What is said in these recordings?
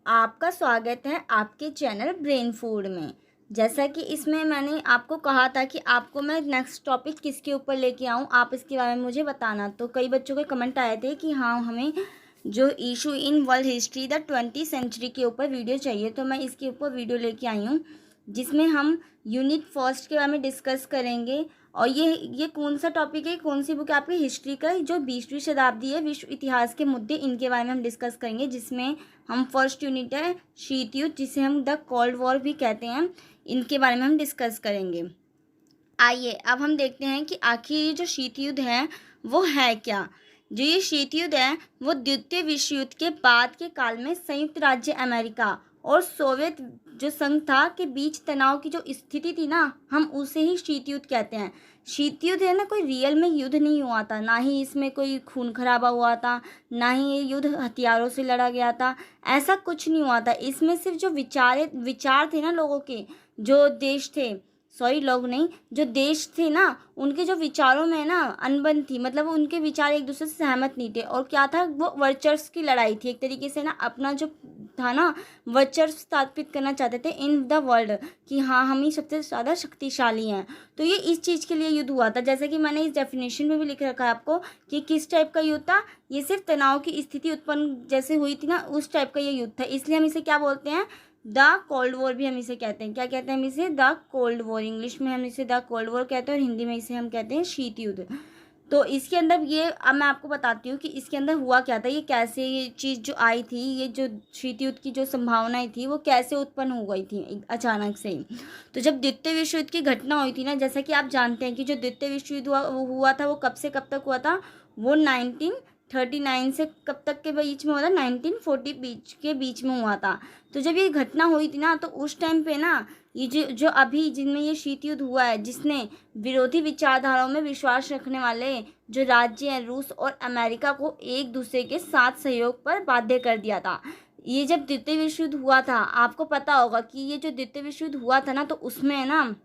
आपका स्वागत है आपके चैनल ब्रेन फूड में। जैसा कि इसमें मैंने आपको कहा था कि आपको मैं नेक्स्ट टॉपिक किसके ऊपर लेके आऊँ, आप इसके बारे में मुझे बताना। तो कई बच्चों के कमेंट आए थे कि हाँ, हमें जो issue in world history the 20th century के ऊपर वीडियो चाहिए। तो मैं इसके ऊपर वीडियो लेके आई हूँ, जिसमें हम यूनिट फर्स्ट के बारे में डिस्कस करेंगे। और ये कौन सा टॉपिक है, कौन सी बुक है आपकी हिस्ट्री का, जो 20वीं शताब्दी है, विश्व इतिहास के मुद्दे, इनके बारे में हम डिस्कस करेंगे। जिसमें हम फर्स्ट यूनिट है शीत युद्ध, जिसे हम द कोल्ड वॉर भी कहते हैं, इनके बारे में हम डिस्कस करेंगे। आइए अब हम देखते हैं कि आखिर ये जो शीत युद्ध है वो है क्या। जो ये शीत युद्ध है वो द्वितीय विश्व युद्ध के बाद के काल में संयुक्त राज्य अमेरिका और सोवियत जो संघ था के बीच तनाव की जो स्थिति थी ना, हम उसे ही शीत युद्ध कहते हैं। शीत युद्ध है ना, कोई रियल में युद्ध नहीं हुआ था, ना ही इसमें कोई खून खराबा हुआ था, ना ही ये युद्ध हथियारों से लड़ा गया था। ऐसा कुछ नहीं हुआ था। इसमें सिर्फ जो विचार थे ना लोगों के, जो देश थे, सॉरी लोग नहीं, जो देश थे ना, उनके जो विचारों में ना अनबन थी, मतलब उनके विचार एक दूसरे से सहमत नहीं थे। और क्या था, वो वर्चस्व की लड़ाई थी एक तरीके से ना, अपना जो था ना वर्चस्व स्थापित करना चाहते थे इन द वर्ल्ड, कि हाँ हम ही सबसे ज़्यादा शक्तिशाली हैं। तो ये इस चीज़ के लिए युद्ध हुआ था। जैसे कि मैंने इस डेफिनेशन में भी लिख रखा है आपको कि किस टाइप का युद्ध था। ये सिर्फ तनाव की स्थिति उत्पन्न जैसे हुई थी ना, उस टाइप का ये युद्ध था। इसलिए हम इसे क्या बोलते हैं, द कोल्ड वॉर भी हम इसे कहते हैं। क्या कहते हैं हम इसे, द कोल्ड वॉर। इंग्लिश में हम इसे द कोल्ड वॉर कहते हैं और हिंदी में इसे हम कहते हैं शीत युद्ध। तो इसके अंदर ये अब मैं आपको बताती हूँ कि इसके अंदर हुआ क्या था, ये कैसे ये चीज़ जो आई थी, ये जो शीत युद्ध की जो संभावनाएं थी वो कैसे उत्पन्न हो गई थी अचानक से ही। तो जब द्वितीय विश्व युद्ध की घटना हुई थी ना, जैसा कि आप जानते हैं कि जो द्वितीय विश्व युद्ध हुआ था वो कब से कब तक हुआ था, वो 1939 से कब तक के बीच में हुआ था, 1940 के बीच में हुआ था। तो जब ये घटना हुई थी ना, तो उस टाइम पे ना ये जो अभी जिनमें ये शीत युद्ध हुआ है, जिसने विरोधी विचारधाराओं में विश्वास रखने वाले जो राज्य हैं, रूस और अमेरिका को एक दूसरे के साथ सहयोग पर बाध्य कर दिया था। ये जब द्वितीय विश्व युद्ध हुआ था, आपको पता होगा कि ये जो द्वितीय विश्व युद्ध हुआ था ना, तो उसमें है ना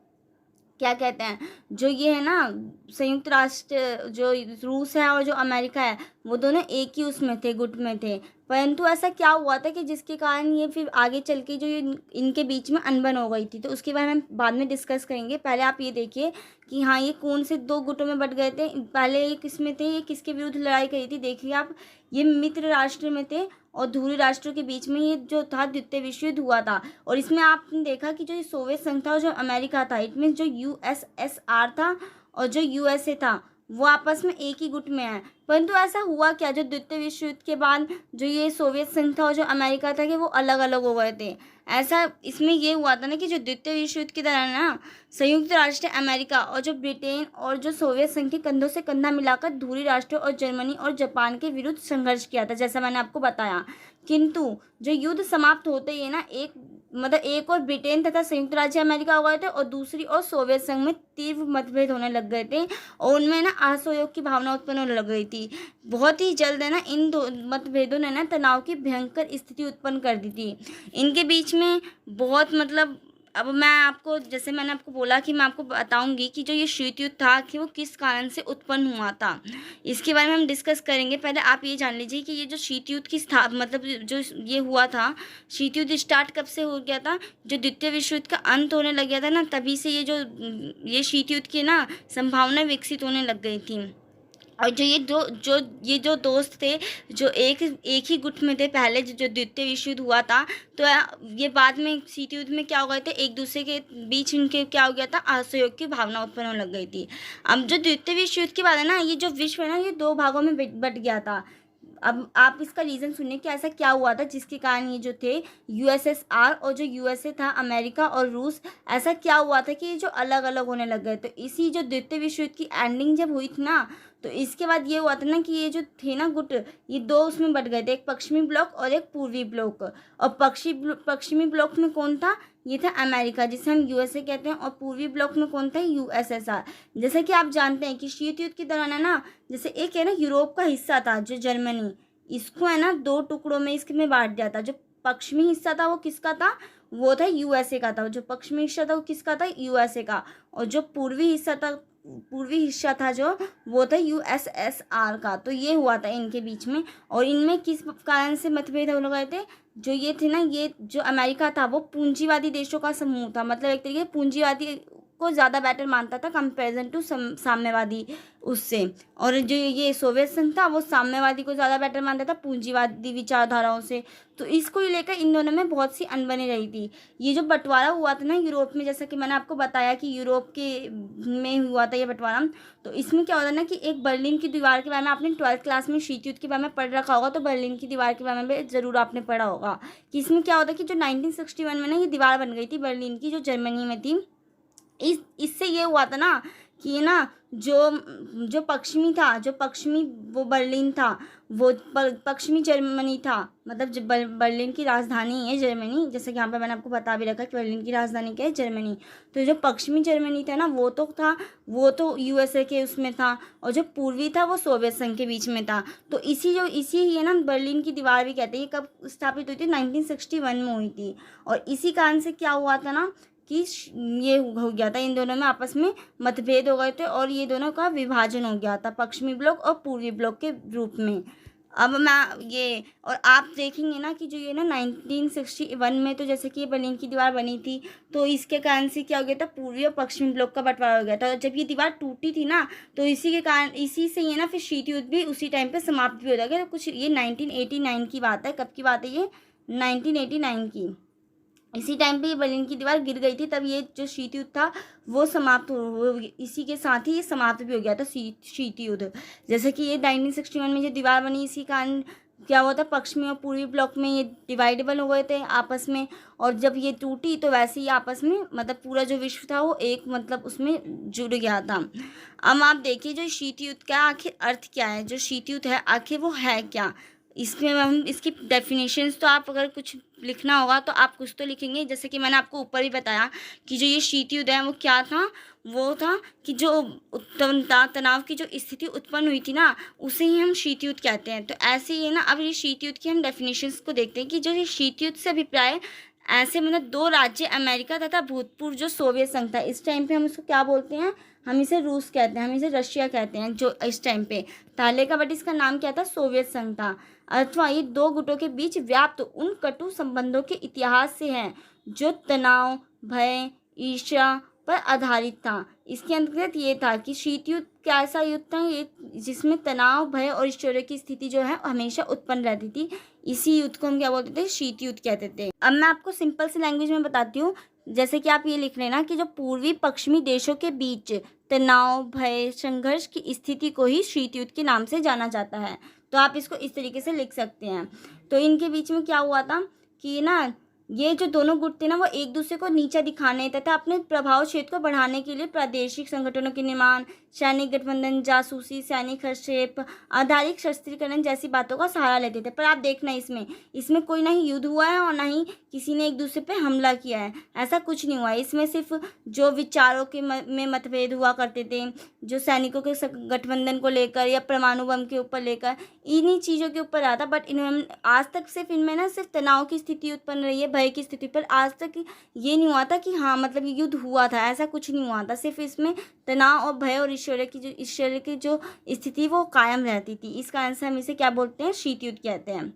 क्या कहते हैं, जो ये है ना संयुक्त राष्ट्र, जो रूस है और जो अमेरिका है, वो दोनों एक ही उसमें थे, गुट में थे। परंतु ऐसा क्या हुआ था कि जिसके कारण ये फिर आगे चल के जो ये इनके बीच में अनबन हो गई थी। तो उसके बारे में हम बाद में डिस्कस करेंगे। पहले आप ये देखिए कि हाँ, ये कौन से दो गुटों में बट गए थे। पहले ये किस में थे, ये किसके विरुद्ध लड़ाई करी थी, देखिए आप, ये मित्र राष्ट्र में थे और ध्रुवीय राष्ट्रों के बीच में ये जो था द्वितीय विश्व युद्ध हुआ था। और इसमें आपने देखा कि जो सोवियत संघ था और जो अमेरिका था, इट मीन्स जो यूएसएसआर था और जो यूएसए था, वो आपस में एक ही गुट में है। परंतु ऐसा हुआ क्या, जो द्वितीय विश्व युद्ध के बाद जो ये सोवियत संघ था और जो अमेरिका था, कि वो अलग अलग हो गए थे। ऐसा इसमें ये हुआ था ना कि जो द्वितीय विश्व युद्ध के दौरान ना संयुक्त राष्ट्र अमेरिका और जो ब्रिटेन और जो सोवियत संघ के कंधों से कंधा मिलाकर ध्रुवीय राष्ट्रों और जर्मनी और जापान के विरुद्ध संघर्ष किया था, जैसा मैंने आपको बताया। किंतु जो युद्ध समाप्त होते ही ना, एक और ब्रिटेन तथा संयुक्त राज्य अमेरिका हो गए थे और दूसरी और सोवियत संघ में तीव्र मतभेद होने लग गए थे और उनमें ना असहयोग की भावना उत्पन्न होने लग गई थी। बहुत ही जल्द है ना इन दो मतभेदों ने ना तनाव की भयंकर स्थिति उत्पन्न कर दी थी इनके बीच में। बहुत मतलब अब मैं आपको, जैसे मैंने आपको बोला कि मैं आपको बताऊंगी कि जो ये शीत युद्ध था कि वो किस कारण से उत्पन्न हुआ था, इसके बारे में हम डिस्कस करेंगे। पहले आप ये जान लीजिए कि ये जो शीत युद्ध की मतलब जो ये हुआ था, शीत युद्ध स्टार्ट कब से हो गया था, जो द्वितीय विश्व युद्ध का अंत होने लग गया था ना, तभी से ये शीत युद्ध की ना संभावना विकसित होने लग गई थी। और जो ये जो दोस्त थे, जो एक ही गुट में थे पहले, जो द्वितीय विश्व युद्ध हुआ था, तो ये बाद में शीत युद्ध में क्या हो गए थे, एक दूसरे के बीच इनके क्या हो गया था, असहयोग की भावना उत्पन्न होने लग गई थी। अब जो द्वितीय विश्व युद्ध की बात है ना, ये जो विश्व है ना, ये दो भागों में बट गया था। अब आप इसका रीज़न सुनिए कि ऐसा क्या हुआ था जिसके कारण ये जो थे यूएसएसआर और जो यूएसए था, अमेरिका और रूस, ऐसा क्या हुआ था कि ये जो अलग अलग होने लग गए। तो इसी जो द्वितीय विश्व युद्ध की एंडिंग जब हुई थी ना, तो इसके बाद ये हुआ था ना कि ये जो थे ना गुट, ये दो उसमें बट गए थे, एक पश्चिमी ब्लॉक और एक पूर्वी ब्लॉक। और पश्चिमी ब्लॉक में कौन था, ये था अमेरिका, जिसे हम यूएसए कहते हैं, और पूर्वी ब्लॉक में कौन था, यूएसएसआर। जैसे कि आप जानते हैं कि शीत युद्ध के दौरान है ना, जैसे एक है ना यूरोप का हिस्सा था जो जर्मनी, इसको है ना दो टुकड़ों में इसमें बांट दिया था। जो पश्चिमी हिस्सा था वो किसका था, वो था यूएसए का था। जो पश्चिमी हिस्सा था वो किसका था, यूएसए का। और जो पूर्वी हिस्सा था पूर्वी हिस्सा था जो, वो था यूएसएसआर का। तो ये हुआ था इनके बीच में। और इनमें किस कारण से मतभेद हो गए थे, जो ये थे ना, ये जो अमेरिका था वो पूंजीवादी देशों का समूह था, मतलब एक तरीके से पूंजीवादी को ज़्यादा बेटर मानता था कंपेरिजन टू साम्यवादी उससे। और जो ये सोवियत संघ था वो साम्यवादी को ज़्यादा बेटर मानता था पूंजीवादी विचारधाराओं से। तो इसको लेकर इन दोनों में बहुत सी अनबनी रही थी। ये जो बंटवारा हुआ था ना यूरोप में, जैसा कि मैंने आपको बताया कि यूरोप के में हुआ था ये बंटवारा, तो इसमें क्या होता है ना कि एक बर्लिन की दीवार के बारे में आपने 12th क्लास में शीत युद्ध के बारे में पढ़ रखा होगा, तो बर्लिन की दीवार के बारे में भी ज़रूर आपने पढ़ा होगा कि इसमें क्या होता है कि जो 1961 में ना ये दीवार बन गई थी बर्लिन की, जो जर्मनी में थी। इससे ये हुआ था ना कि ना जो जो पश्चिमी था, जो पश्चिमी वो बर्लिन था, वो पश्चिमी जर्मनी था, मतलब जो बर्लिन की राजधानी है जर्मनी, जैसे कि यहाँ पर मैंने आपको बता भी रखा कि बर्लिन की राजधानी क्या है, जर्मनी। तो जो पश्चिमी जर्मनी था ना वो तो यूएसए के उसमें था, और जो पूर्वी था वो सोवियत संघ के बीच में था। तो इसी ये ना बर्लिन की दीवार भी कहते हैं। ये कब स्थापित हुई थी, 1961 में हुई थी। और इसी कारण से क्या हुआ था ना कि ये हो गया था, इन दोनों में आपस में मतभेद हो गए थे और ये दोनों का विभाजन हो गया था, पश्चिमी ब्लॉक और पूर्वी ब्लॉक के रूप में। अब मैं ये और आप देखेंगे ना कि जो ये ना 1961 में, तो जैसे कि ये बर्लिन की दीवार बनी थी, तो इसके कारण से क्या हो गया था, पूर्वी और पश्चिमी ब्लॉक का बंटवारा हो गया था। और जब ये दीवार टूटी थी ना, तो इसी के कारण, इसी से ये ना फिर शीत युद्ध भी उसी टाइम पे समाप्त भी हो जाएगा। तो कुछ ये 1989 की बात है। कब की बात है ये, 1989 की। इसी टाइम पे ये बर्लिन की दीवार गिर गई थी, तब ये जो शीत युद्ध था वो समाप्त हो, इसी के साथ ही ये समाप्त भी हो गया था शीत युद्ध। जैसे कि ये 1961 में जो दीवार बनी, इसी कारण क्या हुआ था, पश्चिमी और पूर्वी ब्लॉक में ये डिवाइडेबल हो गए थे आपस में। और जब ये टूटी तो वैसे ही आपस में, मतलब पूरा जो विश्व था वो एक, मतलब उसमें जुड़ गया था। अब आप देखिए जो शीत युद्ध का आखिर अर्थ क्या है, जो शीत युद्ध है आखिर वो है क्या। इसमें हम इसकी डेफिनेशंस, तो आप अगर कुछ लिखना होगा तो आप कुछ तो लिखेंगे। जैसे कि मैंने आपको ऊपर ही बताया कि जो ये शीत युद्ध है वो क्या था, वो था कि जो तनाव की जो स्थिति उत्पन्न हुई थी ना, उसे ही हम शीत युद्ध कहते हैं। तो ऐसे ही है ना, अब ये शीत युद्ध की हम डेफिनेशंस को देखते हैं कि जो ये शीत युद्ध से अभिप्राय ऐसे, मतलब दो राज्य अमेरिका तथा भूतपूर्व जो सोवियत संघ था, इस टाइम पे हम इसको क्या बोलते हैं, हम इसे रूस कहते हैं, हम इसे रशिया कहते हैं। जो इस टाइम पे ताले का, बट इसका नाम क्या था, सोवियत संघ था। अथवा ये दो गुटों के बीच व्याप्त उन कटु संबंधों के इतिहास से है जो तनाव, भय, ईर्ष्या पर आधारित था। इसके अंतर्गत ये था कि शीत युद्ध कैसा युद्ध था, ये जिसमें तनाव, भय और ऐश्वर्य की स्थिति जो है हमेशा उत्पन्न रहती थी। इसी युद्ध को हम क्या बोलते थे, शीत युद्ध कहते थे। अब मैं आपको सिंपल सी लैंग्वेज में बताती हूँ। जैसे कि आप ये लिख लेना कि जो पूर्वी पश्चिमी देशों के बीच तनाव, भय, संघर्ष की स्थिति को ही शीत युद्ध के नाम से जाना जाता है। तो आप इसको इस तरीके से लिख सकते हैं। तो इनके बीच में क्या हुआ था कि ना, ये जो दोनों गुट थे ना, वो एक दूसरे को नीचा दिखाने तथा अपने प्रभाव क्षेत्र को बढ़ाने के लिए प्रादेशिक संगठनों के निर्माण, सैनिक गठबंधन, जासूसी, सैनिक हस्तक्षेप, आधारिक शस्त्रीकरण जैसी बातों का सहारा लेते थे। पर आप देखना इसमें कोई ना ही युद्ध हुआ है और ना ही किसी ने एक दूसरे पे हमला किया है, ऐसा कुछ नहीं हुआ है। इसमें सिर्फ जो विचारों के में मतभेद हुआ करते थे, जो सैनिकों के गठबंधन को लेकर या परमाणु बम के ऊपर लेकर, इन्हीं चीज़ों के ऊपर रहा था। बट इन्होंने आज तक सिर्फ इनमें ना सिर्फ तनाव की स्थिति उत्पन्न रही है, भय की स्थिति पर। आज तक ये नहीं हुआ था कि हाँ मतलब ये युद्ध हुआ था, ऐसा कुछ नहीं हुआ था। सिर्फ इसमें तनाव और भय और ईश्वर की जो स्थिति वो कायम रहती थी। इस कारण से हम इसे क्या बोलते हैं, शीत युद्ध कहते हैं।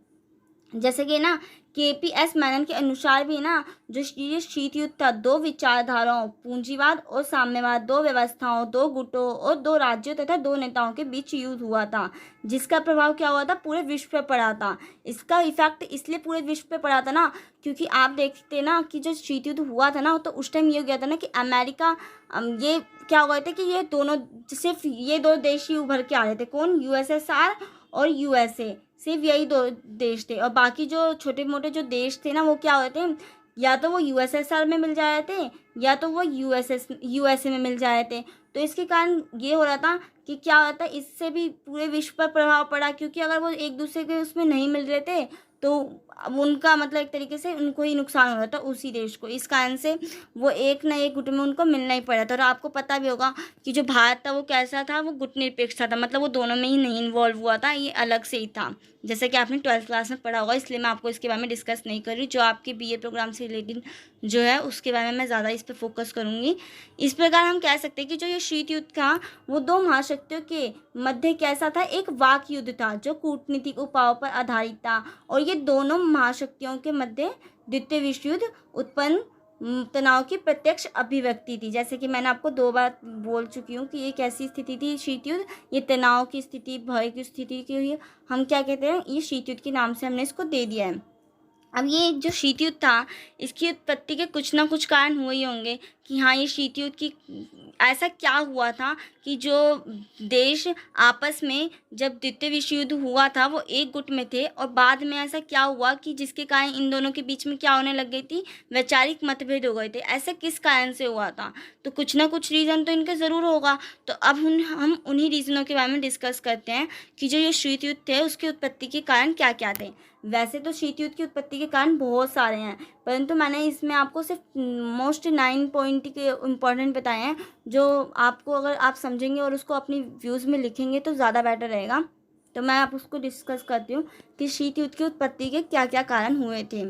जैसे कि ना KPS मैनन के अनुसार भी ना, जो ये शीत युद्ध था, दो विचारधाराओं पूंजीवाद और साम्यवाद, दो व्यवस्थाओं, दो गुटों और दो राज्यों तथा दो नेताओं के बीच युद्ध हुआ था, जिसका प्रभाव क्या हुआ था, पूरे विश्व पर पड़ा था। इसका इफेक्ट इसलिए पूरे विश्व पे पड़ा था ना, क्योंकि आप देखते ना कि जो शीत युद्ध हुआ था ना, तो उस टाइम ये हो गया था ना कि अमेरिका, ये क्या हो गए थे कि ये दोनों, सिर्फ ये दो देश ही उभर के आ रहे थे। कौन, USSR और USA, सिर्फ यही दो देश थे। और बाकी जो छोटे मोटे जो देश थे ना, वो क्या होते थे, या तो वो USSR में मिल जा रहे थे या तो वो USA में मिल जा रहे थे। तो इसके कारण ये हो रहा था कि क्या होता है, इससे भी पूरे विश्व पर प्रभाव पड़ा, क्योंकि अगर वो एक दूसरे के उसमें नहीं मिल रहे थे तो अब उनका मतलब एक तरीके से उनको ही नुकसान हो रहा था, उसी देश को। इस कारण से वो एक ना एक गुट में उनको मिलना ही पड़ा था। और आपको पता भी होगा कि जो भारत था वो कैसा था, वो गुटनिरपेक्ष था, मतलब वो दोनों में ही नहीं इन्वॉल्व हुआ था, ये अलग से ही था। जैसे कि आपने 12th क्लास में पढ़ा होगा, इसलिए मैं आपको इसके बारे में डिस्कस नहीं कर रही। जो आपके बीए प्रोग्राम से रिलेटेड जो है उसके बारे में मैं ज़्यादा इस पर फोकस करूँगी। इस प्रकार हम कह सकते हैं कि जो ये शीत युद्ध था वो दो महाशक्तियों के मध्य कैसा था, एक वाक युद्ध था जो कूटनीतिक उपायों पर आधारित था। और ये दोनों महाशक्तियों के मध्य द्वितीय विश्व युद्ध उत्पन्न तनाव की प्रत्यक्ष अभिव्यक्ति थी। जैसे कि मैंने आपको 2 बार बोल चुकी हूँ कि ये कैसी स्थिति थी शीत युद्ध, ये तनाव की स्थिति, भय की स्थिति की हुई, हम क्या कहते हैं, ये शीत युद्ध के नाम से हमने इसको दे दिया है। अब ये जो शीत युद्ध था इसकी उत्पत्ति के कुछ ना कुछ कारण हुए ही होंगे कि हाँ, ये शीत युद्ध की ऐसा क्या हुआ था कि जो देश आपस में जब द्वितीय विश्व युद्ध हुआ था वो एक गुट में थे, और बाद में ऐसा क्या हुआ कि जिसके कारण इन दोनों के बीच में क्या होने लग गई थी, वैचारिक मतभेद हो गए थे। ऐसा किस कारण से हुआ था, तो कुछ ना कुछ रीज़न तो इनके ज़रूर होगा। तो अब हम उन्हीं रीज़नों के बारे में डिस्कस करते हैं कि जो ये शीत युद्ध थे उसकी उत्पत्ति के कारण क्या क्या थे। वैसे तो शीत युद्ध की उत्पत्ति के कारण बहुत सारे हैं, परंतु मैंने इसमें आपको सिर्फ मोस्ट 9 पॉइंट के इम्पोर्टेंट बताए हैं, जो आपको अगर आप समझेंगे और उसको अपनी व्यूज़ में लिखेंगे तो ज़्यादा बेटर रहेगा। तो मैं आप उसको डिस्कस करती हूँ कि शीत युद्ध की उत्पत्ति के क्या क्या कारण हुए थे।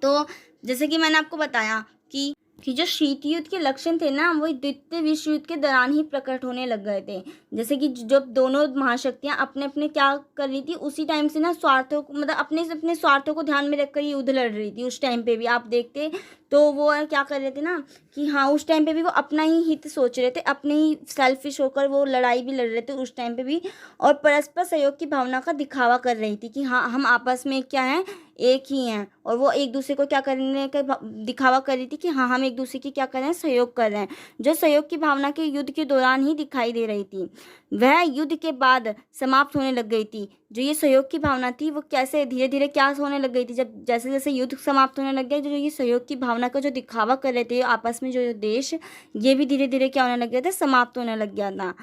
तो जैसे कि मैंने आपको बताया कि जो शीत युद्ध के लक्षण थे ना, वो द्वितीय विश्व युद्ध के दौरान ही प्रकट होने लग गए थे। जैसे कि जब दोनों महाशक्तियां अपने अपने क्या कर रही थी, उसी टाइम से ना स्वार्थों को, मतलब अपने अपने स्वार्थों को ध्यान में रखकर ये युद्ध लड़ रही थी। उस टाइम पे भी आप देखते तो वो क्या कर रहे थे ना कि हाँ, उस टाइम पे भी वो अपना ही हित सोच रहे थे, अपने ही सेल्फिश होकर वो लड़ाई भी लड़ रहे थे उस टाइम पे भी, और परस्पर सहयोग की भावना का दिखावा कर रही थी कि हाँ, हम आपस में क्या हैं, एक ही हैं। और वो एक दूसरे को क्या करने का दिखावा कर रही थी कि हाँ, हम एक दूसरे की क्या कर रहे हैं, सहयोग कर रहे हैं, जो सहयोग की भावना के युद्ध के दौरान ही दिखाई दे रही थी। वह युद्ध के बाद समाप्त होने लग गई थी। जो ये सहयोग की भावना थी वो कैसे धीरे धीरे क्या होने लग गई थी, जब जैसे जैसे युद्ध समाप्त होने लग गए, जो ये सहयोग की भावना का जो दिखावा कर रहे थे आपस में जो देश, ये भी धीरे धीरे क्या होने लग गए थे, समाप्त होने लग गया था।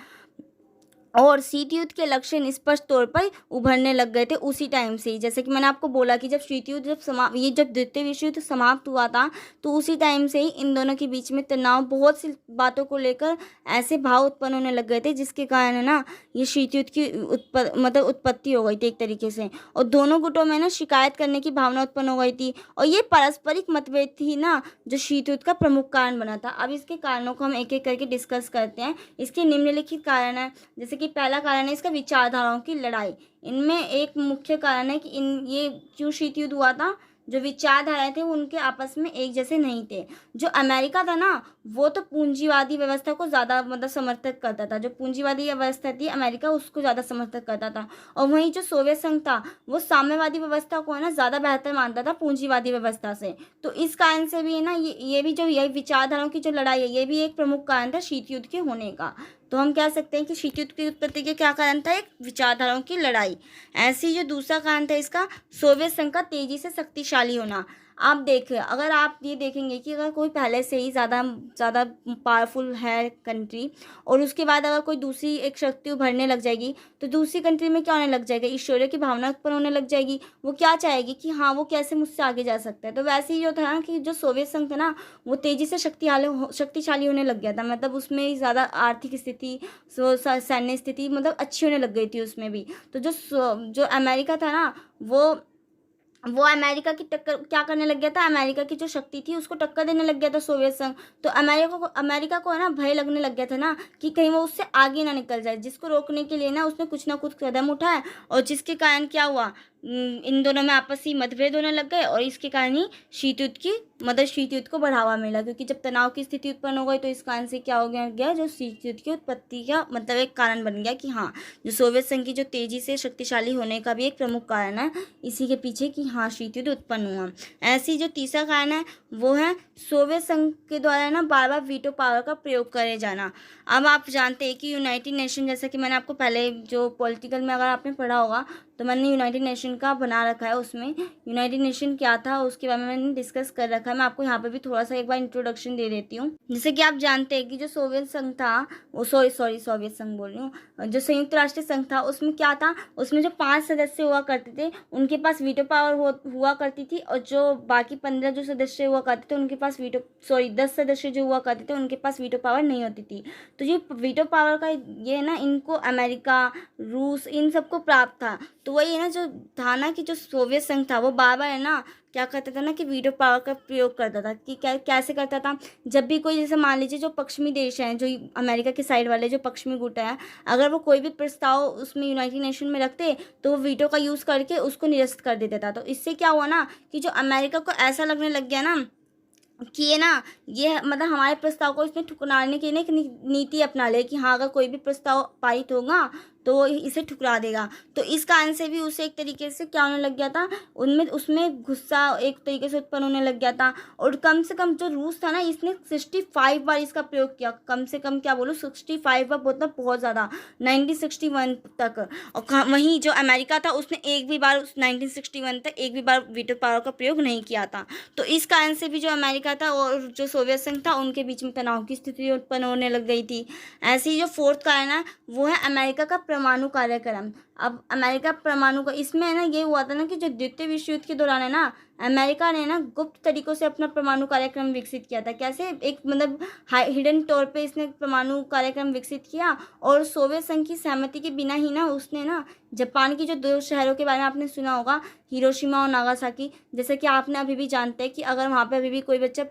और शीत युद्ध के लक्षण स्पष्ट तौर पर उभरने लग गए थे उसी टाइम से ही। जैसे कि मैंने आपको बोला कि जब शीत युद्ध जब द्वितीय विश्व युद्ध समाप्त हुआ था, तो उसी टाइम से ही इन दोनों के बीच में तनाव, बहुत सी बातों को लेकर ऐसे भाव उत्पन्न होने लग गए थे, जिसके कारण है ना ये शीत युद्ध की उत्पत्ति हो गई थी एक तरीके से। और दोनों गुटों में ना शिकायत करने की भावना उत्पन्न हो गई थी, और ये पारस्परिक मतभेद थी ना जो शीत युद्ध का प्रमुख कारण बना था। अब इसके कारणों को हम एक एक करके डिस्कस करते हैं। इसके निम्नलिखित कारण है, जैसे कि पहला कारण है इसका विचारधाराओं की लड़ाई। इनमें एक मुख्य कारण है कि ये क्यों शीत युद्ध हुआ था, जो विचारधाराएं थे वो उनके आपस में एक जैसे नहीं थे। जो अमेरिका था ना, वो तो पूंजीवादी व्यवस्था को ज़्यादा मतलब समर्थक करता था, जो पूंजीवादी व्यवस्था थी अमेरिका उसको ज़्यादा समर्थक करता था। और वहीं जो सोवियत संघ था वो साम्यवादी व्यवस्था को है ना ज़्यादा बेहतर मानता था पूंजीवादी व्यवस्था से। तो इस कारण से भी है ना ये भी जो ये विचारधाराओं की जो लड़ाई है, ये भी एक प्रमुख कारण था शीत युद्ध के होने का। तो हम कह सकते हैं कि शीत युद्ध की उत्पत्ति के क्या कारण था, एक विचारधाराओं की लड़ाई। ऐसी जो दूसरा कारण था इसका, सोवियत संघ का तेजी से शक्तिशाली होना। आप देखिए, अगर आप ये देखेंगे कि अगर कोई पहले से ही ज़्यादा ज़्यादा पावरफुल है कंट्री, और उसके बाद अगर कोई दूसरी एक शक्ति उभरने लग जाएगी, तो दूसरी कंट्री में क्या होने लग जाएगा, ईर्ष्या की भावना उत्पन्न होने लग जाएगी। वो क्या चाहेगी कि हाँ, वो कैसे मुझसे आगे जा सकता है। तो वैसे ही जो था ना कि जो सोवियत संघ था ना, वो तेज़ी से शक्तिशाली होने लग गया था, मतलब उसमें ज़्यादा आर्थिक स्थिति, सैन्य स्थिति मतलब अच्छी होने लग गई थी उसमें भी। तो जो अमेरिका था ना, वो अमेरिका की टक्कर क्या करने लग गया था, अमेरिका की जो शक्ति थी उसको टक्कर देने लग गया था सोवियत संघ। तो अमेरिका को है ना भय लगने लग गया था ना कि कहीं वो उससे आगे ना निकल जाए, जिसको रोकने के लिए ना उसने कुछ ना कुछ कदम उठाए, और जिसके कारण क्या हुआ, इन दोनों में आपसी मतभेद होने लग गए, और इसके कारण ही शीत युद्ध को बढ़ावा मिला। क्योंकि जब तनाव की स्थिति उत्पन्न हो गई, तो इस कारण से क्या हो गया जो शीत युद्ध की उत्पत्ति का मतलब एक कारण बन गया कि हाँ, जो सोवियत संघ की जो तेजी से शक्तिशाली होने का भी एक प्रमुख कारण है इसी के पीछे कि हाँ, शीत युद्ध उत्पन्न हुआ। ऐसी जो तीसरा कारण है वो है सोवियत संघ के द्वारा ना बार बार वीटो पावर का प्रयोग करे जाना। अब आप जानते हैं कि यूनाइटेड नेशन, जैसा कि मैंने आपको पहले जो पॉलिटिकल में अगर आपने पढ़ा होगा, तो मैंने यूनाइटेड नेशन का बना रखा है, उसमें यूनाइटेड नेशन क्या था उसके बारे में मैंने डिस्कस कर रखा है। मैं आपको यहाँ पे भी थोड़ा सा एक बार इंट्रोडक्शन दे देती हूँ। जैसे कि आप जानते हैं कि जो सोवियत संघ था, वो सोवियत संघ बोल रही हूँ, जो संयुक्त राष्ट्र संघ था, उसमें क्या था, उसमें जो 5 सदस्य हुआ करते थे उनके पास वीटो पावर हुआ करती थी, और जो बाकी 15 जो सदस्य हुआ करते थे उनके पास 10 सदस्य जो हुआ करते थे उनके पास वीटो पावर नहीं होती थी। तो ये वीटो पावर का ये ना इनको अमेरिका, रूस, इन सबको प्राप्त था। तो वही है ना, जो था ना कि जो सोवियत संघ था वो बार बार है ना क्या करता था ना कि वीटो पावर का प्रयोग करता था। कि कैसे करता था, जब भी कोई, जैसे मान लीजिए जो पश्चिमी देश हैं, जो अमेरिका के साइड वाले जो पश्चिमी गुट है, अगर वो कोई भी प्रस्ताव उसमें यूनाइटेड नेशन में रखते तो वो वीटो का यूज़ करके उसको निरस्त कर देता था। तो इससे क्या हुआ ना कि जो अमेरिका को ऐसा लगने लग गया ना कि ये ना, ये मतलब हमारे प्रस्ताव को इसने ठुकराने की ना एक नीति अपना ले कि हाँ, अगर कोई भी प्रस्ताव पारित होगा तो वो इसे ठुकरा देगा। तो इस कारण से भी उसे एक तरीके से क्या होने लग गया था, उनमें उसमें गुस्सा एक तरीके से उत्पन्न होने लग गया था। और कम से कम जो रूस था ना, इसने 65 बार इसका प्रयोग किया। कम से कम क्या बोलूँ, 65 बार, मतलब बहुत ज़्यादा, 1961 तक। और वहीं जो अमेरिका था उसने एक भी बार 1961 तक एक भी बार वीटो पावर का प्रयोग नहीं किया था। तो इस कारण से भी जो अमेरिका था और जो सोवियत संघ था उनके बीच में तनाव की स्थिति उत्पन्न होने लग गई थी। ऐसे ही जो फोर्थ कारण है वो है अमेरिका का परमाणु कार्यक्रम। अब अमेरिका परमाणु का इसमें है ना, ये हुआ था ना कि जो द्वितीय विश्व युद्ध के दौरान है ना, अमेरिका ने ना गुप्त तरीकों से अपना परमाणु कार्यक्रम विकसित किया था। कैसे, एक मतलब हिडन तौर पे इसने परमाणु कार्यक्रम विकसित किया, और सोवियत संघ की सहमति के बिना ही ना उसने ना जापान की जो 2 शहरों के बारे में आपने सुना होगा, हिरोशिमा और नागासाकी। जैसे कि आपने अभी भी जानते हैं कि अगर वहाँ पे अभी भी कोई बच्चा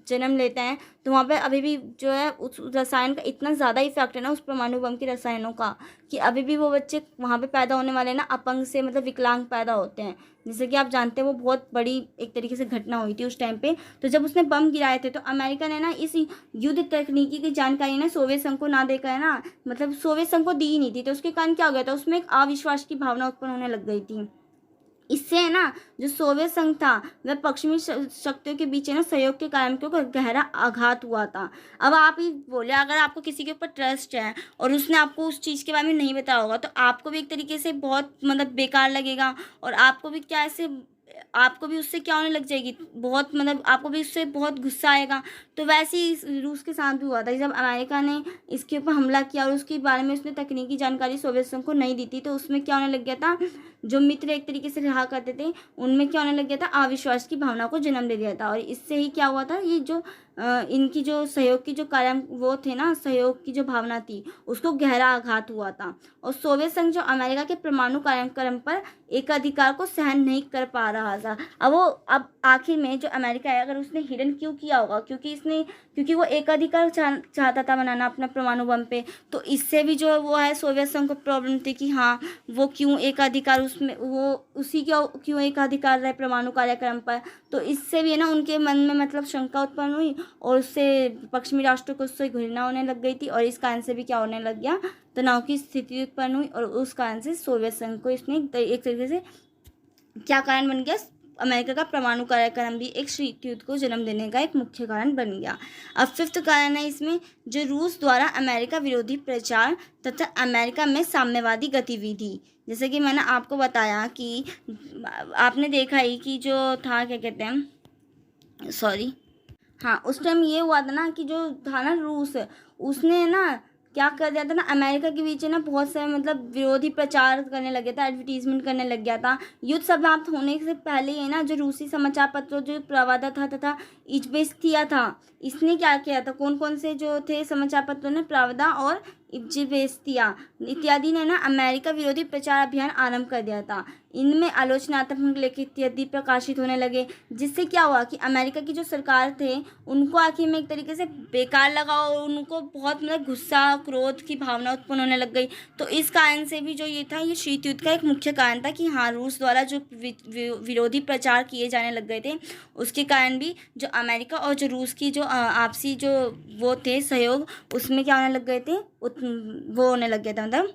जन्म लेता है तो वहाँ पे अभी भी जो है उस रसायन का इतना ज़्यादा इफेक्ट है ना, उस परमाणु बम के रसायनों का, कि अभी भी वो बच्चे वहाँ पे पैदा होने वाले ना अपंग से, मतलब विकलांग पैदा होते हैं। जैसे कि आप जानते हैं वो बहुत बड़ी एक तरीके से घटना हुई थी उस टाइम पे। तो जब उसने बम गिराए थे तो अमेरिका ने ना इस युद्ध तकनीकी की जानकारी ना सोवियत संघ को ना देकर है ना, मतलब सोवियत संघ को दी ही नहीं थी। तो उसके कारण क्या हो गया था, उसमें एक अविश्वास की भावना उत्पन्न होने लग गई थी। इससे है ना जो सोवियत संघ था वह पश्चिमी शक्तियों के बीच है ना सहयोग के कारण को गहरा आघात हुआ था। अब आप ही बोले, अगर आपको किसी के ऊपर ट्रस्ट है और उसने आपको उस चीज़ के बारे में नहीं बताया होगा तो आपको भी एक तरीके से बहुत मतलब बेकार लगेगा, और आपको भी क्या ऐसे, आपको भी उससे क्या होने लग जाएगी, बहुत मतलब आपको भी उससे बहुत गुस्सा आएगा। तो वैसे ही रूस के साथ भी हुआ था। जब अमेरिका ने इसके ऊपर हमला किया और उसके बारे में उसने तकनीकी जानकारी सोवियत संघ को नहीं दी थी, तो उसमें क्या होने लग गया था, जो मित्र एक तरीके से रहा करते थे उनमें क्या होने लग गया था, अविश्वास की भावना को जन्म दे दिया था। और इससे ही क्या हुआ था, ये जो इनकी जो सहयोग की जो कार्य वो थे ना, सहयोग की जो भावना थी उसको गहरा आघात हुआ था। और सोवियत संघ जो अमेरिका के परमाणु कार्यक्रम पर एकाधिकार को सहन नहीं कर पा रहा था। अब आखिर में जो अमेरिका है, अगर उसने हिडन क्यों किया होगा, क्योंकि वो एकाधिकार चाहता था बनाना अपना परमाणु बम पे। तो इससे भी जो वो है सोवियत संघ को प्रॉब्लम थी कि हाँ, वो क्यों एकाधिकार, उसमें वो उसी क्यों एकाधिकार रहे परमाणु कार्यक्रम पर। तो इससे भी है ना उनके मन में मतलब शंका उत्पन्न हुई, और उससे पश्चिमी राष्ट्रों को उससे घृणा होने लग गई थी। और इस कारण से भी क्या होने लग गया, तनाव की स्थिति उत्पन्न हुई, और उस कारण से सोवियत संघ को इसने एक तरीके से क्या कारण बन गया, अमेरिका का परमाणु कार्यक्रम भी एक शीत युद्ध को जन्म देने का एक मुख्य कारण बन गया। अब 5th कारण है इसमें, जो रूस द्वारा अमेरिका विरोधी प्रचार तथा अमेरिका में साम्यवादी गतिविधि। जैसे कि मैंने आपको बताया कि आपने देखा ही कि जो था क्या कहते हैं, सॉरी, हाँ, उस टाइम ये हुआ था ना कि जो था ना रूस, उसने ना क्या कर दिया था ना, अमेरिका के बीच ना बहुत सारे मतलब विरोधी प्रचार करने लगे था, एडवर्टीजमेंट करने लग गया था। युद्ध समाप्त होने से पहले ही ना जो रूसी समाचार पत्र जो प्रवादा था तथा इज्बेस्तिया था, इसने क्या किया था, कौन कौन से जो थे समाचार पत्रों ने, प्रवादा और इज्बेस्तिया इत्यादि ने ना अमेरिका विरोधी प्रचार अभियान आरंभ कर दिया था। इनमें आलोचनात्मक लेख इत्यादि प्रकाशित होने लगे, जिससे क्या हुआ कि अमेरिका की जो सरकार थे उनको आखिर में एक तरीके से बेकार लगा, और उनको बहुत मतलब गुस्सा, क्रोध की भावना उत्पन्न होने लग गई। तो इस कारण से भी जो ये था, ये शीत युद्ध का एक मुख्य कारण था कि हाँ, रूस द्वारा जो विरोधी प्रचार किए जाने लग गए थे, उसके कारण भी जो अमेरिका और जो रूस की जो आपसी जो वो थे सहयोग, उसमें क्या होने लग गए थे, वो होने लग गया था, मतलब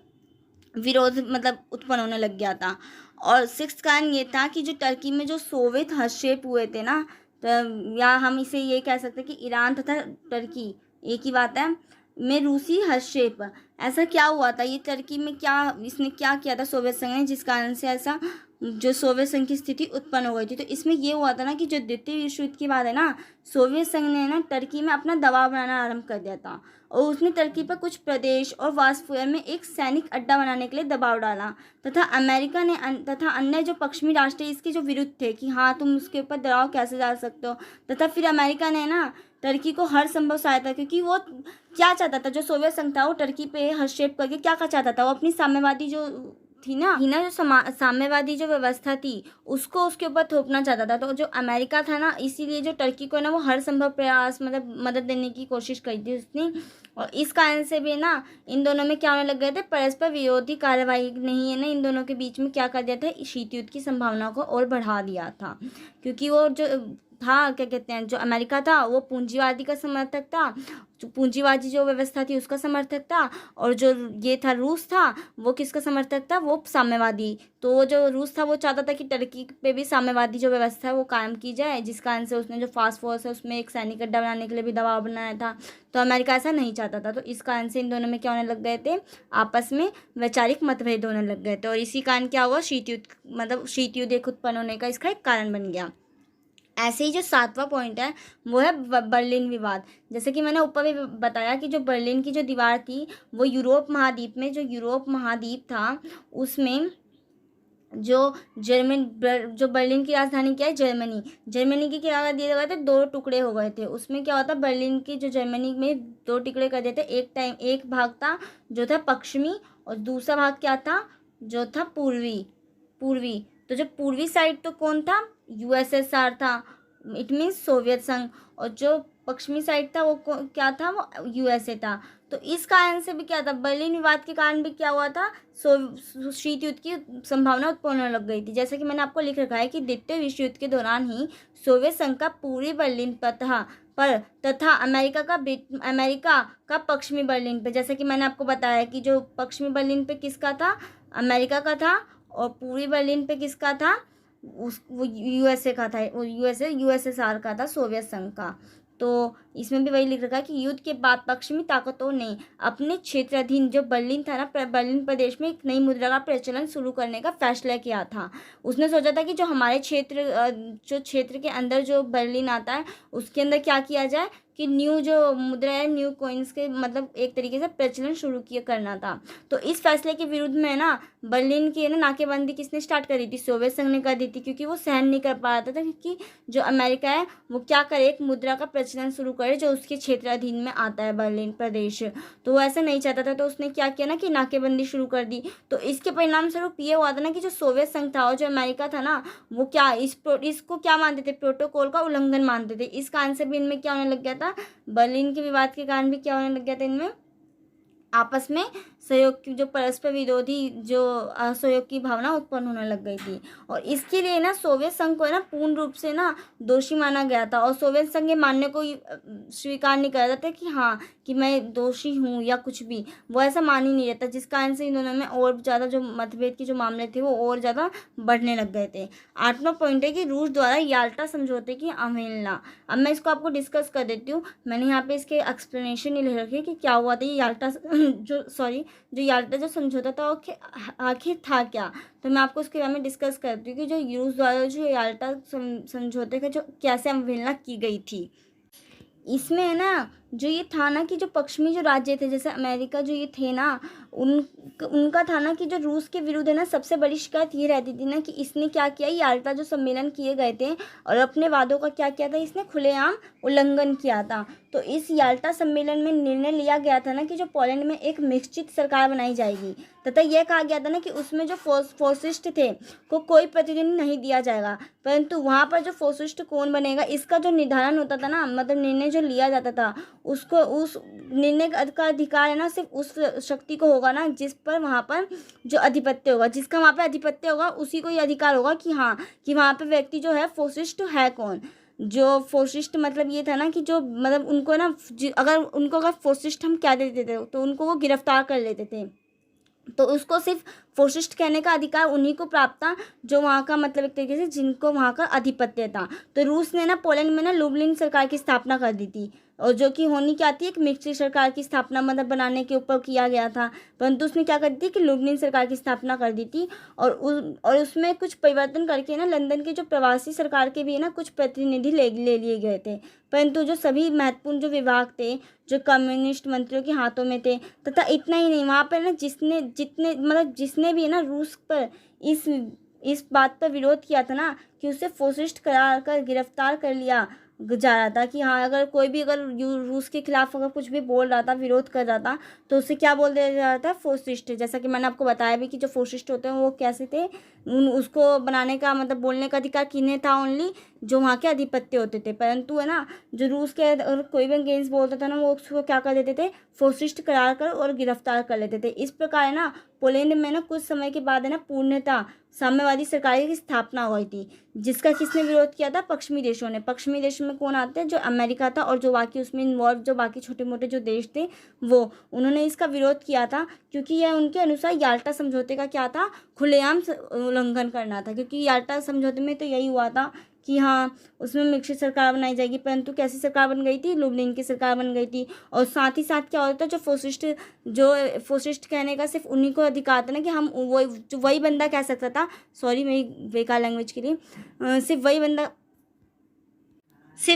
विरोध मतलब उत्पन्न होने लग गया था। और 6th कारण ये था कि जो टर्की में जो सोवियत हस्तक्षेप हुए थे ना, तो या हम इसे ये कह सकते हैं कि ईरान तथा टर्की एक ही बात है, में रूसी हस्तक्षेप। ऐसा क्या हुआ था, ये टर्की में क्या इसने क्या किया था सोवियत संघ ने, जिस कारण से ऐसा जो सोवियत संघ की स्थिति उत्पन्न हो गई थी। तो इसमें ये हुआ था ना कि जो द्वितीय विश्व युद्ध की बात है ना, सोवियत संघ ने ना टर्की में अपना दबाव बनाना आरंभ कर दिया था और उसने टर्की पर कुछ प्रदेश और वास्फोयर में एक सैनिक अड्डा बनाने के लिए दबाव डाला तथा अमेरिका ने तथा अन्य जो पश्चिमी राष्ट्र इसके जो विरुद्ध थे कि हाँ तुम उसके ऊपर दबाव कैसे डाल सकते हो, तथा फिर अमेरिका ने ना टर्की को हर संभव सहायता, क्योंकि वो क्या चाहता था, जो सोवियत संघ था वो टर्की पे हस्तक्षेप करके क्या चाहता था, वो अपनी साम्यवादी जो थी ना जो साम्यवादी जो व्यवस्था थी उसको उसके ऊपर थोपना चाहता था। तो जो अमेरिका था ना, इसीलिए जो टर्की को ना वो हर संभव प्रयास मतलब मदद देने की कोशिश करी थी उसने। और इस कारण से भी ना इन दोनों में क्या होने लग गए थे, परस्पर विरोधी कार्यवाही नहीं है ना, इन दोनों के बीच में क्या कर दिया था, शीत युद्ध की संभावना को और बढ़ा दिया था। क्योंकि वो जो था क्या कहते हैं, जो अमेरिका था वो पूंजीवादी का समर्थक था, जो पूंजीवादी जो व्यवस्था थी उसका समर्थक था, और जो ये था रूस था वो किसका समर्थक था, वो साम्यवादी। तो वो जो रूस था वो चाहता था कि टर्की पे भी साम्यवादी जो व्यवस्था है वो कायम की जाए, जिस कारण से उसने जो फास्ट फोर्स है उसमें एक सैनिक अड्डा बनाने के लिए भी दबाव बनाया था। तो अमेरिका ऐसा नहीं चाहता था, तो इस कारण से इन दोनों में क्या होने लग गए थे, आपस में वैचारिक मतभेद होने लग गए थे। और इसी कारण क्या हुआ, शीत युद्ध मतलब शीत युद्ध एक उत्पन्न होने का इसका एक कारण बन गया। ऐसे ही जो 7वां पॉइंट है वो है बर्लिन विवाद। जैसे कि मैंने ऊपर भी बताया कि जो बर्लिन की जो दीवार थी वो यूरोप महाद्वीप में, जो यूरोप महाद्वीप था उसमें जो जो बर्लिन की राजधानी क्या है, जर्मनी। जर्मनी की क्या कर दिए गए थे, 2 टुकड़े हो गए थे। उसमें क्या होता, बर्लिन की जो जर्मनी में 2 टुकड़े कर दिए थे। एक भाग था जो था पश्चिमी और दूसरा भाग क्या था, जो था पूर्वी पूर्वी तो जो पूर्वी साइड तो कौन था, यूएसएसआर था, इट मीन्स सोवियत संघ। और जो पश्चिमी साइड था वो क्या था, वो यूएसए था। तो इस कारण से भी क्या था, बर्लिन विवाद के कारण भी क्या हुआ था, शीत युद्ध की संभावना उत्पन्न होने लग गई थी। जैसे कि मैंने आपको लिख रखा है कि द्वितीय विश्व युद्ध के दौरान ही सोवियत संघ का पूर्वी बर्लिन पर तथा अमेरिका का पश्चिमी बर्लिन पे, जैसे कि मैंने आपको बताया कि जो पश्चिमी बर्लिन पे किसका था, अमेरिका का था, और पूर्वी बर्लिन पे किसका था, वो यूएसए का था, वो यूएसएसआर का था, सोवियत संघ का। तो इसमें भी वही लिख रखा है कि युद्ध के बाद पश्चिमी ताकतों ने अपने क्षेत्राधीन जो बर्लिन था ना, बर्लिन प्रदेश में एक नई मुद्रा का प्रचलन शुरू करने का फैसला किया था। उसने सोचा था कि जो हमारे क्षेत्र के अंदर जो बर्लिन आता है उसके अंदर क्या किया जाए कि न्यू जो मुद्रा है, न्यू कॉइन्स के मतलब एक तरीके से प्रचलन शुरू किया करना था। तो इस फैसले के विरुद्ध में ना बर्लिन की ना नाकेबंदी किसने स्टार्ट करी थी, सोवियत संघ ने कर दी थी, क्योंकि वो सहन नहीं कर पा रहा था क्योंकि जो अमेरिका है वो क्या करे, एक मुद्रा का प्रचलन शुरू करे जो उसके क्षेत्राधीन में आता है, बर्लिन प्रदेश। तो वो ऐसा नहीं चाहता था, तो उसने क्या किया ना कि नाकेबंदी शुरू कर दी। तो इसके परिणाम स्वरूप ये हुआ था ना कि जो सोवियत संघ था और जो अमेरिका था ना, वो क्या इसको क्या मानते थे, प्रोटोकॉल का उल्लंघन मानते थे। इस कारण से भी इनमें क्या होने लग गया था, बर्लिन के विवाद के कारण भी क्या होने लग गया था, इनमें आपस में सहयोग की जो परस्पर विरोधी जो असहयोग की भावना उत्पन्न होने लग गई थी। और इसके लिए ना सोवियत संघ को है ना पूर्ण रूप से ना दोषी माना गया था, और सोवियत संघ ये मानने को स्वीकार नहीं कर रहा था कि हाँ कि मैं दोषी हूँ या कुछ भी, वो ऐसा मान ही नहीं रहता, जिस कारण से इन दोनों में और ज़्यादा जो मतभेद के जो मामले थे वो और ज़्यादा बढ़ने लग गए थे। 8वां पॉइंट है कि रूस द्वारा याल्टा समझौते की अवहेलना। अब मैं इसको आपको डिस्कस कर देती हूँ। मैंने यहाँ पे इसके एक्सप्लेनेशन नहीं लिख रखी है कि क्या हुआ था ये याल्टा जो याल्टा जो समझौता था वो आखिर था क्या। तो मैं आपको उसके बारे में डिस्कस करती हूँ कि जो रूस द्वारा जो याल्टा समझौते का जो कैसे अवहेलना की गई थी। इसमें है ना जो ये था ना कि जो पश्चिमी जो राज्य थे जैसे अमेरिका जो ये थे ना, उनका था ना कि जो रूस के विरुद्ध है ना सबसे बड़ी शिकायत ये रहती थी ना कि इसने क्या किया, याल्टा जो सम्मेलन किए गए थे और अपने वादों का क्या किया था, इसने खुलेआम उल्लंघन किया था। तो इस याल्टा सम्मेलन में निर्णय लिया गया था ना कि जो पोलैंड में एक मिश्रित सरकार बनाई जाएगी, तथा यह कहा गया था ना कि उसमें जो फॉसिस्ट थे को कोई प्रतिनिधि नहीं दिया जाएगा, परंतु वहाँ पर जो फॉसिस्ट कौन बनेगा इसका जो निर्धारण होता था ना, मतलब निर्णय जो लिया जाता था उसको, उस निर्णय का अधिकार है ना सिर्फ उस शक्ति को होगा ना जिस पर वहाँ पर जो अधिपत्य होगा, जिसका वहाँ पर अधिपत्य होगा उसी को ये अधिकार होगा कि हाँ कि वहाँ पे व्यक्ति जो है फॉसिस्ट है कौन। जो फॉसिस्ट मतलब ये था ना कि जो मतलब उनको ना अगर फॉसिस्ट हम क्या देते थे तो उनको वो गिरफ्तार कर लेते थे, तो उसको सिर्फ फोसिस्ट कहने का अधिकार उन्हीं को प्राप्त था जो वहाँ का मतलब एक तरीके से जिनको वहाँ का आधिपत्य था। तो रूस ने ना पोलैंड में ना लुब्लिन सरकार की स्थापना कर दी थी, और जो कि होनी क्या थी, एक मिक्स्ड सरकार की स्थापना मतलब बनाने के ऊपर किया गया था। परंतु उसने क्या कर दी कि लुब्लिन सरकार की स्थापना कर दी थी, और उसमें कुछ परिवर्तन करके ना लंदन के जो प्रवासी सरकार के भी है ना कुछ प्रतिनिधि ले लिए गए थे। परंतु जो सभी महत्वपूर्ण जो विभाग थे जो कम्युनिस्ट मंत्रियों के हाथों में थे, तथा इतना ही नहीं, वहाँ पर ना जिसने भी है ना रूस पर इस बात पर विरोध किया था ना कि उसे फोसिस्ट करार कर गिरफ्तार कर लिया जा रहा था कि हाँ, अगर कोई भी अगर रूस के खिलाफ अगर कुछ भी बोल रहा था, विरोध कर रहा था, तो उसे क्या बोल दिया जा रहा था, फोसिस्ट। जैसा कि मैंने आपको बताया भी कि जो फोसिस्ट होते हैं वो कैसे थे, उसको बनाने का मतलब बोलने का अधिकार किन्हें था, ओनली जो वहाँ के अधिपत्य होते थे। परंतु है ना जो रूस के अगर कोई भी अगेंस्ट बोलता था ना, वो उसको क्या कर देते थे, फोसिस्ट करार कर और गिरफ्तार कर लेते थे। इस प्रकार है ना पोलैंड में ना कुछ समय के बाद है ना पूर्णतः साम्यवादी सरकार की स्थापना हुई थी, जिसका किसने विरोध किया था, पश्चिमी देशों ने। पश्चिमी देशों में कौन आते हैं, जो अमेरिका था और जो बाकी उसमें इन्वॉल्व जो बाकी छोटे मोटे जो देश थे, वो उन्होंने इसका विरोध किया था, क्योंकि यह उनके अनुसार याल्टा समझौते का क्या था, खुलेआम उल्लंघन करना था। क्योंकि याल्टा समझौते में तो यही हुआ था कि हाँ उसमें मिक्स्ड सरकार बनाई जाएगी, परंतु कैसी सरकार बन गई थी, लुब्लिन की सरकार बन गई थी। और साथ ही साथ क्या होता है, जो फोसिस्ट कहने का सिर्फ उन्हीं को अधिकार था ना कि हम वही बंदा कह सकता था, सॉरी मेरी बेकार लैंग्वेज के लिए, सिर्फ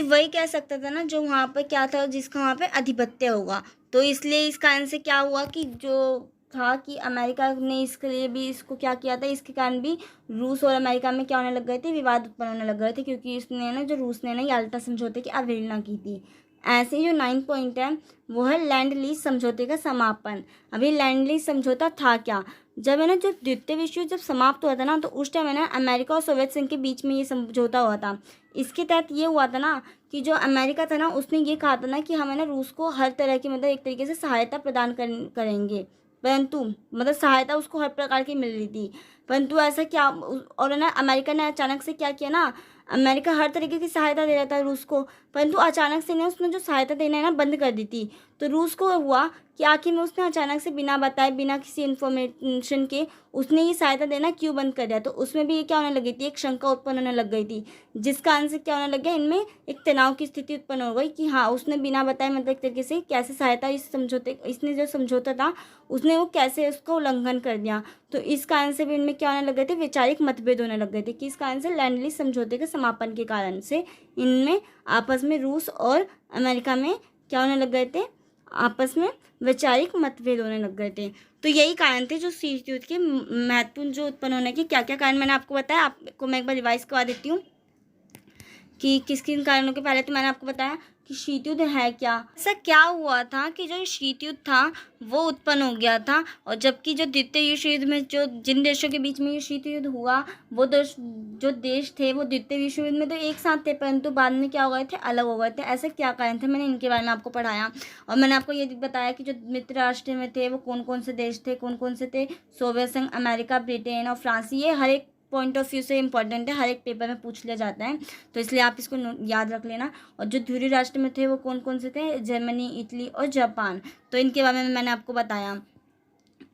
वही कह सकता था ना जो वहाँ पर क्या था, जिसका वहाँ पे आधिपत्य होगा। तो इसलिए इस कारण से क्या हुआ कि जो था कि अमेरिका ने इसके लिए भी इसको क्या किया था, इसके कारण भी रूस और अमेरिका में क्या होने लग गए थे, विवाद उत्पन्न होने लग गए थे, क्योंकि इसने ना जो रूस ने ना याल्टा समझौते की अवहेलना की थी। ऐसे ही जो 9 पॉइंट है वो है लैंड लीज समझौते का समापन। अभी लैंड लीज समझौता था क्या, जब है ना जो द्वितीय विश्व युद्ध जब समाप्त हुआ था ना, तो उस टाइम है ना अमेरिका और सोवियत संघ के बीच में ये समझौता हुआ था। इसके तहत ये हुआ था ना कि जो अमेरिका था ना उसने ये कहा था ना कि हम है ना रूस को हर तरह की मतलब एक तरीके से सहायता प्रदान करेंगे, परंतु मतलब सहायता उसको हर प्रकार की मिल रही थी। परंतु ऐसा क्या, और है ना अमेरिका ने अचानक से क्या किया ना, अमेरिका हर तरीके की सहायता दे रहा था रूस को, परंतु अचानक से ना उसने जो सहायता देना है ना बंद कर दी थी। तो रूस को हुआ कि आखिर में उसने अचानक से बिना बताए बिना किसी इन्फॉर्मेशन के उसने ये सहायता देना क्यों बंद कर दिया। तो उसमें भी ये क्या होने लगी थी, एक शंका उत्पन्न होने लग गई थी, जिस कारण से क्या होने लग गया, इनमें एक तनाव की स्थिति उत्पन्न हो गई कि हाँ उसने बिना बताए मतलब एक तरीके से कैसे सहायता इसने जो समझौता था उसने वो कैसे उसका उल्लंघन कर दिया। तो इस कारण से भी इनमें क्या होने लग गए थे, वैचारिक मतभेद होने लग गए थे। किस कारण से, लैंड लीज समझौते के समापन के कारण से इनमें आपस में रूस और अमेरिका में क्या होने लग गए थे, आपस में वैचारिक मतभेद होने लग गए थे। तो यही कारण थे जो शीत युद्ध के महत्वपूर्ण जो उत्पन्न होने के क्या क्या कारण मैंने आपको बताया। आपको मैं एक बार रिवाइज करवा देती हूँ कि किस किन कारणों के। पहले तो मैंने आपको बताया कि शीत युद्ध है क्या। ऐसा क्या हुआ था कि जो शीत युद्ध था वो उत्पन्न हो गया था, और जबकि जो द्वितीय विश्व युद्ध में जो जिन देशों के बीच में ये शीत युद्ध हुआ, वो जो देश थे वो द्वितीय विश्व युद्ध में तो एक साथ थे, परंतु बाद में क्या हो गए थे, अलग हो गए थे। ऐसे क्या कारण थे, मैंने इनके बारे में आपको पढ़ाया। और मैंने आपको ये बताया कि जो मित्र राष्ट्र में थे वो कौन कौन से देश थे, कौन कौन से थे, सोवियत संघ, अमेरिका, ब्रिटेन और फ्रांस। ये हर एक पॉइंट ऑफ व्यू से इंपॉर्टेंट है, हर एक पेपर में पूछ लिया जाता है, तो इसलिए आप इसको याद रख लेना। और जो ध्रुवीय राष्ट्र में थे वो कौन कौन से थे, जर्मनी, इटली और जापान। तो इनके बारे में मैंने आपको बताया।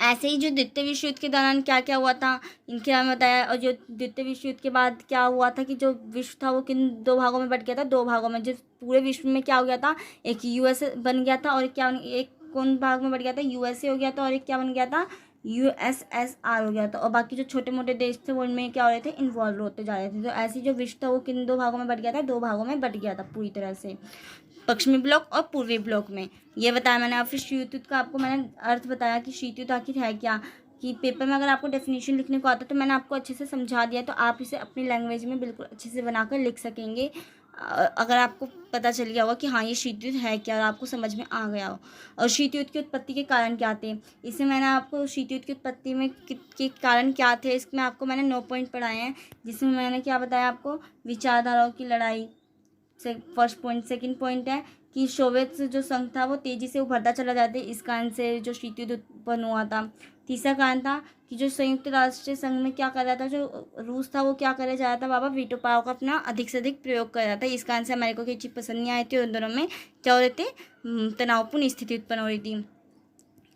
ऐसे ही जो द्वितीय विश्व युद्ध के दौरान क्या क्या हुआ था इनके बारे में बताया। और जो द्वितीय विश्व युद्ध के बाद क्या हुआ था कि जो विश्व था वो किन दो भागों में बट गया था, दो भागों में। जो पूरे विश्व में क्या हो गया था, एक यूएस बन गया था, और एक कौन भाग में बट गया था, यूएसए हो गया था, और एक क्या बन गया था, यूएसएसआर हो गया था। और बाकी जो छोटे मोटे देश थे वो इनमें क्या हो रहे थे, इन्वॉल्व होते जा रहे थे। तो ऐसी जो विश्व था वो किन दो भागों में बट गया था, दो भागों में बट गया था पूरी तरह से, पश्चिमी ब्लॉक और पूर्वी ब्लॉक में। ये बताया मैंने। और फिर शीत युद्ध का आपको मैंने अर्थ बताया कि शीत युद्ध आखिर है क्या, कि पेपर में अगर आपको डेफिनेशन लिखने को आता है तो मैंने आपको अच्छे से समझा दिया, तो आप इसे अपनी लैंग्वेज में बिल्कुल अच्छे से बनाकर लिख सकेंगे, अगर आपको पता चल गया होगा कि हाँ ये शीत युद्ध है क्या, और आपको समझ में आ गया हो। और शीत युद्ध की उत्पत्ति के कारण क्या थे, इसमें मैंने आपको शीत युद्ध की उत्पत्ति में के कारण क्या थे, इसमें आपको मैंने 9 पॉइंट पढ़ाए हैं, जिसमें मैंने क्या बताया आपको, विचारधाराओं की लड़ाई से फर्स्ट पॉइंट। सेकंड पॉइंट है कि सोवियत जो संघ था वो तेज़ी से उभरता चला जाता है, इस कारण से जो शीत युद्ध उत्पन्न हुआ था। तीसरा कारण था कि जो संयुक्त राष्ट्र संघ में क्या कर रहा था, जो रूस था वो क्या करे जा रहा था, बाबा वीटो पावर का अपना अधिक से अधिक प्रयोग कर रहा था, इस कारण से अमेरिका की चीज पसंद नहीं आई थी, और दोनों में क्या हो रहे थे, तनावपूर्ण स्थिति उत्पन्न हो रही थी।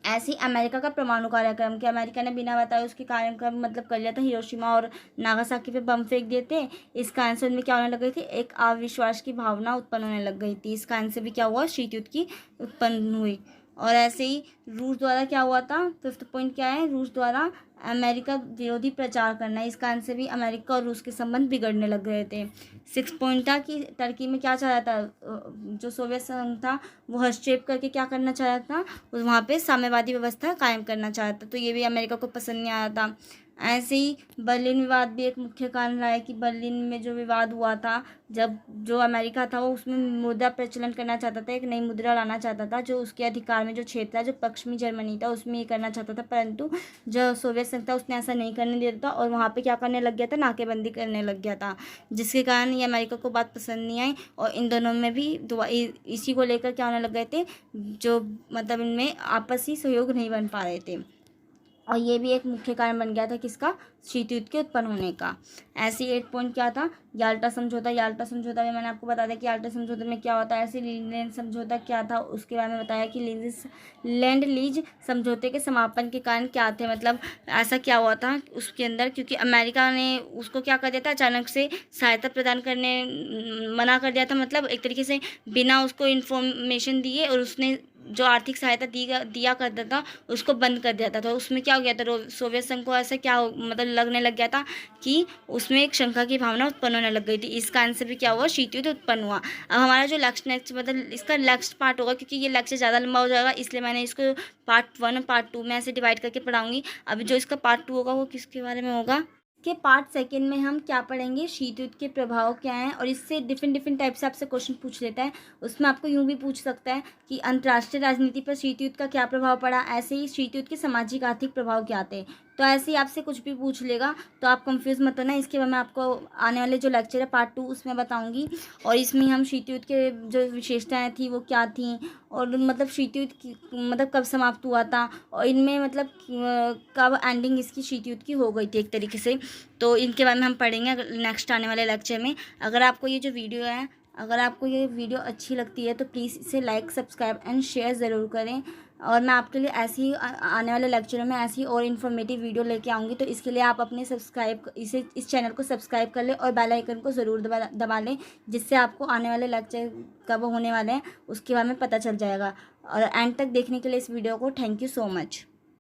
ऐसे ही अमेरिका का परमाणु कार्यक्रम, कि अमेरिका ने बिना बताए उसके कार्यक्रम मतलब कर लिया था, हिरोशिमा और नागासाकी पे बम फेंक दिए थे। इसका आंसर में क्या होने लग गई थी, एक अविश्वास की भावना उत्पन्न होने लग गई थी। इसका आंसर भी क्या हुआ, शीत युद्ध की उत्पन्न हुई। और ऐसे ही रूस द्वारा क्या हुआ था, फिफ्थ पॉइंट क्या है, रूस द्वारा अमेरिका विरोधी प्रचार करना। इसका आंसर भी अमेरिका और रूस के संबंध बिगड़ने लग गए थे। सिक्स पॉइंट था कि टर्की में क्या चाह रहा था, जो सोवियत संघ था वो हस्तक्षेप करके क्या करना चाह रहा था, वहाँ पे साम्यवादी व्यवस्था कायम करना चाह रहा था, तो ये भी अमेरिका को पसंद नहीं आया था। ऐसे ही बर्लिन विवाद भी एक मुख्य कारण रहा है, कि बर्लिन में जो विवाद हुआ था, जब जो अमेरिका था वो उसमें मुद्रा प्रचलन करना चाहता था, एक नई मुद्रा लाना चाहता था, जो उसके अधिकार में जो क्षेत्र है, जो पश्चिमी जर्मनी था उसमें ये करना चाहता था, परंतु जो सोवियत संघ था उसने ऐसा नहीं करने दिया था, और वहाँ पे क्या करने लग गया था, नाकेबंदी करने लग गया था, जिसके कारण ये अमेरिका को बात पसंद नहीं आई। और इन दोनों में भी इसी को लेकर क्या होने लग गए थे, जो मतलब इनमें आपसी सहयोग नहीं बन पा रहे थे, और ये भी एक मुख्य कारण बन गया था किसका, शीत युद्ध के उत्पन्न होने का। ऐसे 8 पॉइंट क्या था, याल्टा समझौता। याल्टा समझौता में मैंने आपको बता दिया कि याल्टा समझौते में क्या होता है। ऐसे लैंड समझौता क्या था, उसके बारे में बताया कि लैंड लीज समझौते के समापन के कारण क्या थे, मतलब ऐसा क्या हुआ था उसके अंदर, क्योंकि अमेरिका ने उसको क्या कर दिया था, अचानक से सहायता प्रदान करने मना कर दिया था, मतलब एक तरीके से बिना उसको इन्फॉर्मेशन दिए, और उसने जो आर्थिक सहायता दिया करता था उसको बंद कर दिया था। तो उसमें क्या हो गया था, सोवियत संघ को ऐसा क्या मतलब लगने लग गया था कि उसमें एक शंका की भावना उत्पन्न होने लग गई थी। इसका आंसर भी क्या हुआ, शीत युद्ध उत्पन्न हुआ। अब हमारा जो नेक्स्ट मतलब इसका नेक्स्ट पार्ट होगा, क्योंकि ये लेक्चर ज़्यादा लंबा हो जाएगा, इसलिए मैंने इसको पार्ट 1 और पार्ट 2 में ऐसे डिवाइड करके पढ़ाऊंगी। अभी जो इसका पार्ट 2 होगा वो किसके बारे में होगा, के पार्ट सेकंड में हम क्या पढ़ेंगे, शीत युद्ध के प्रभाव क्या हैं, और इससे डिफरेंट टाइप से आपसे क्वेश्चन पूछ लेता है। उसमें आपको यूँ भी पूछ सकता है कि अंतर्राष्ट्रीय राजनीति पर शीत युद्ध का क्या प्रभाव पड़ा, ऐसे ही शीत युद्ध के सामाजिक आर्थिक प्रभाव क्या थे। तो ऐसे ही आपसे कुछ भी पूछ लेगा, तो आप कंफ्यूज मत होना। इसके बाद मैं आपको आने वाले जो लेक्चर है पार्ट 2 उसमें बताऊंगी, और इसमें हम शीत युद्ध के जो विशेषताएं थी वो क्या थी, और मतलब शीत युद्ध मतलब कब समाप्त हुआ था, और इनमें मतलब कब एंडिंग इसकी शीत युद्ध की हो गई थी एक तरीके से। तो इनके बारे में हम पढ़ेंगे नेक्स्ट आने वाले लेक्चर में। अगर आपको ये जो वीडियो है, अगर आपको ये वीडियो अच्छी लगती है तो प्लीज़ इसे लाइक, सब्सक्राइब एंड शेयर ज़रूर करें, और मैं आपके लिए ऐसी ही आने वाले लेक्चरों में ऐसी और इन्फॉर्मेटिव वीडियो लेके आऊँगी। तो इसके लिए आप अपने इस चैनल को सब्सक्राइब कर लें, और बेल आइकन को ज़रूर दबा लें, जिससे आपको आने वाले लेक्चर कब होने वाले हैं उसके बारे में पता चल जाएगा। और एंड तक देखने के लिए इस वीडियो को थैंक यू सो मच।